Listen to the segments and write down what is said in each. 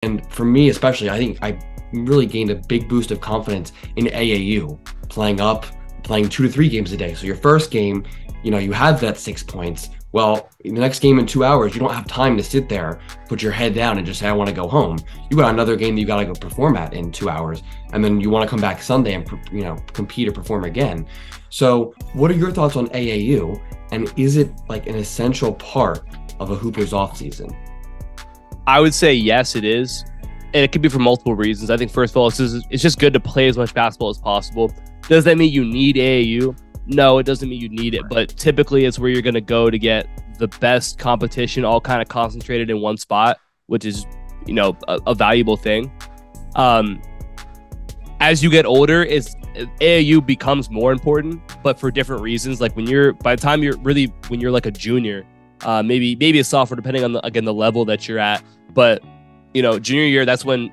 And for me, especially, I think I really gained a big boost of confidence in AAU, playing 2 to 3 games a day. So your first game, you have that 6 points. Well, in the next game in 2 hours, you don't have time to sit there, put your head down and just say, I want to go home. You got another game that you got to go perform at in 2 hours. And then you want to come back Sunday and, compete or perform again. So what are your thoughts on AAU? And is it like an essential part of a Hooper's offseason? I would say yes, it is. And it could be for multiple reasons. I think, first of all, it's just good to play as much basketball as possible. Does that mean you need AAU? No, it doesn't mean you need it. But typically, it's where you're going to go to get the best competition all kind of concentrated in one spot, which is, a valuable thing. As you get older, AAU becomes more important, but for different reasons. Like when you're like a junior, maybe a sophomore, depending on the level that you're at. But junior year, that's when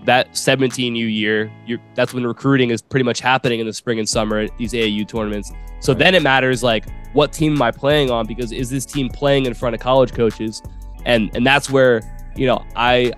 that 17U year, that's when recruiting is pretty much happening in the spring and summer at these AAU tournaments. So Then it matters, like, what team am I playing on? Because is this team playing in front of college coaches? And that's where I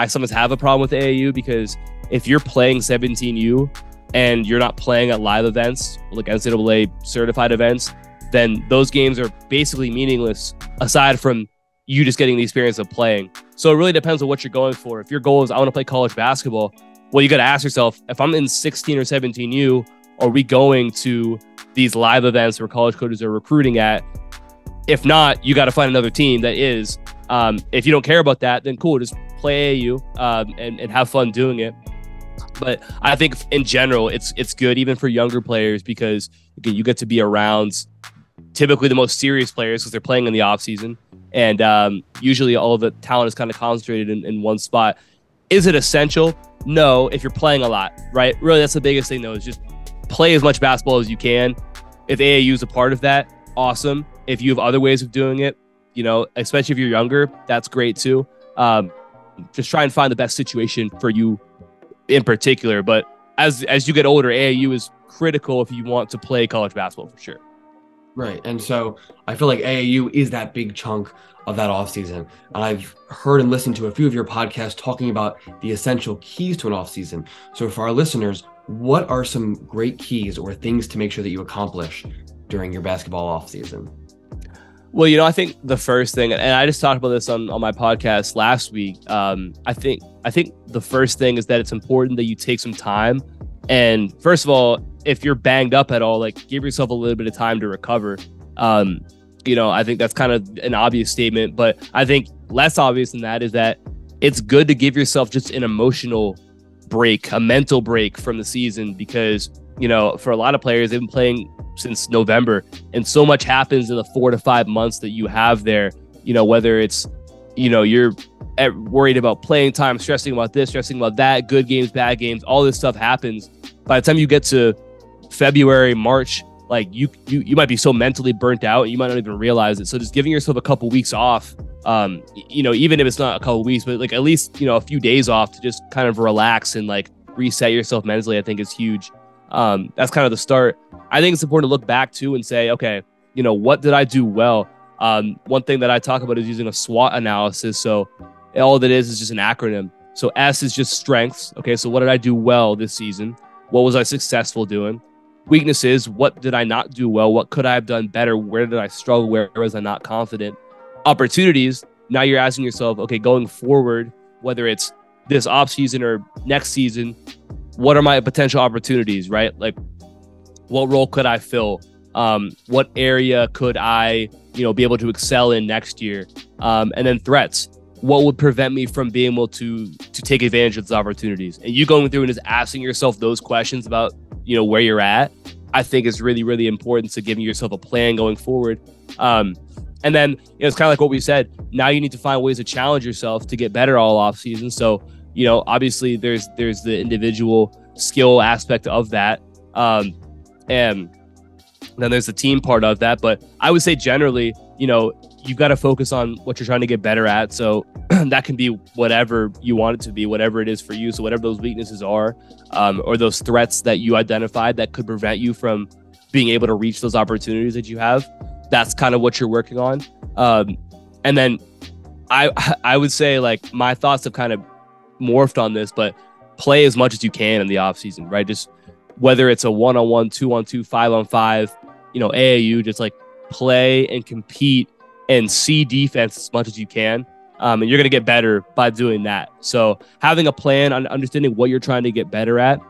sometimes have a problem with AAU, because if you're playing 17U and you're not playing at live events, like NCAA certified events, then those games are basically meaningless aside from you just getting the experience of playing. So it really depends on what you're going for. If your goal is, I want to play college basketball, well, you got to ask yourself, if I'm in 16 or 17U, are we going to these live events where college coaches are recruiting at? If not, you got to find another team that is. If you don't care about that, then cool, just play AAU and have fun doing it. But I think in general, it's good even for younger players, because again, you get to be around typically the most serious players because they're playing in the off season. And usually all of the talent is kind of concentrated in one spot. Is it essential? No, if you're playing a lot, right? Really, that's the biggest thing, though, is just play as much basketball as you can. If AAU is a part of that, awesome. If you have other ways of doing it, especially if you're younger, that's great too. Just try and find the best situation for you in particular. But as you get older, AAU is critical if you want to play college basketball for sure. Right. And so I feel like AAU is that big chunk of that offseason. And I've heard and listened to a few of your podcasts talking about the essential keys to an offseason. So for our listeners, what are some great keys or things to make sure that you accomplish during your basketball offseason? Well, I think the first thing, and I just talked about this on my podcast last week. I think the first thing is that it's important that you take some time. And first of all, if you're banged up at all, like, give yourself a little bit of time to recover. I think that's kind of an obvious statement, but I think less obvious than that is that it's good to give yourself just an emotional break, a mental break from the season, because, for a lot of players, they've been playing since November, and so much happens in the 4 to 5 months that you have there, whether it's, you're worried about playing time, stressing about this, stressing about that, good games, bad games, all this stuff happens. By the time you get to February, March, like you might be so mentally burnt out and you might not even realize it. So just giving yourself a couple weeks off, even if it's not a couple weeks, but like at least, a few days off to just kind of relax and like reset yourself mentally, I think is huge. That's kind of the start. I think it's important to look back too and say, okay, what did I do well? One thing that I talk about is using a SWOT analysis. So all that is just an acronym. So S is just strengths. Okay, so what did I do well this season? What was I successful doing? Weaknesses, what did I not do well? What could I have done better? Where did I struggle? Where was I not confident? Opportunities, now you're asking yourself, okay, going forward, whether it's this off season or next season, what are my potential opportunities, right? Like, what role could I fill? What area could I, be able to excel in next year? And then threats. What would prevent me from being able to take advantage of those opportunities? And you going through and just asking yourself those questions about, where you're at, I think is really, really important to giving yourself a plan going forward. And then it's kind of like what we said. Now you need to find ways to challenge yourself to get better all off season. So, obviously there's the individual skill aspect of that. And then there's the team part of that. But I would say generally, you've got to focus on what you're trying to get better at. So that can be whatever you want it to be, whatever it is for you. So whatever those weaknesses are, or those threats that you identified that could prevent you from being able to reach those opportunities that you have, that's kind of what you're working on. And then I would say like my thoughts have kind of morphed on this, but play as much as you can in the off season, right? Just whether it's a 1-on-1, 2-on-2, 5-on-5, AAU, just like play and compete and see defense as much as you can. And you're going to get better by doing that. So having a plan on understanding what you're trying to get better at.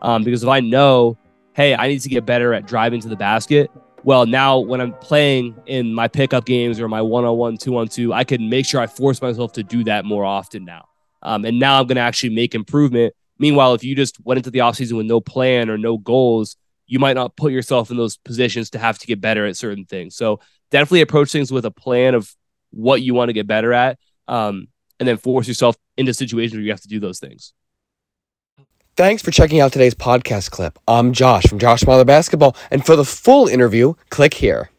Because if I know, hey, I need to get better at driving to the basket. Well, now when I'm playing in my pickup games or my 1-on-1, 2-on-2, I can make sure I force myself to do that more often now. And now I'm going to actually make improvement. Meanwhile, if you just went into the offseason with no plan or no goals, you might not put yourself in those positions to have to get better at certain things. So definitely approach things with a plan of what you want to get better at, and then force yourself into situations where you have to do those things. Thanks for checking out today's podcast clip. I'm Josh from Josh Smiler Basketball, and for the full interview, click here.